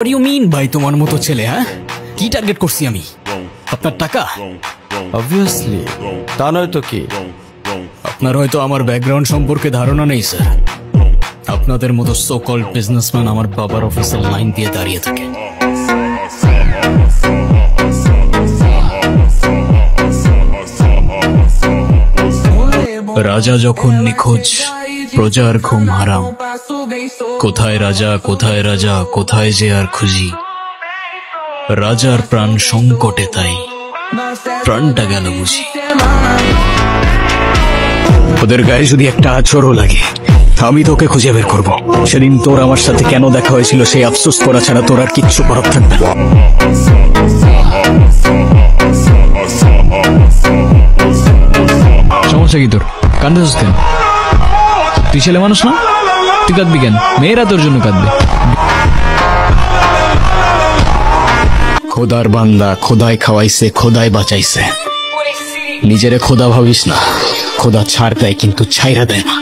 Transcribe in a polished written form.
What do you mean ভাই তোমার মতো ছেলে? হ্যাঁ, কি টার্গেট করছি আমি? আপনার টাকা? অবভিয়াসলি, তা নয় তো কি? আপনার হয়তো আমার ব্যাকগ্রাউন্ড সম্পর্কে ধারণা নেই স্যার। আপনাদের মতো সো কল্ড বিজনেসম্যান আমার বাবার অফিসের লাইন দিয়ে দাঁড়িয়ে থাকে। রাজা যখন নিখোঁজ, প্রজার ঘুম হারাম। কোথায় রাজা, কোথায় রাজা, কোথায় যে আর খুঁজি। রাজার প্রাণ সংকটে, তাই প্রাণটা গেল বুঝি। ওদের গায়ে যদি একটা আঁচড়ও লাগে, আমি তোকে খুঁজে বের করব। সেদিন তোর আমার সাথে কেন দেখা হয়েছিল সেই আফসোস করা ছাড়া তোর আর কিচ্ছু করার থাকবে না। সমস্যা কি তোর? কান্দেছিস কেন? তুই ছেলে মানুষ না? তুই কাঁদবি কেন? মেয়েরা তোর জন্য কাঁদবে। খোদার বান্দা, খোদাই খাওয়াইছে, খোদাই বাঁচাইছে। নিজেরে খোদা ভাবিস না, খোদা ছাড় দেয় কিন্তু ছাইরা দেয় না।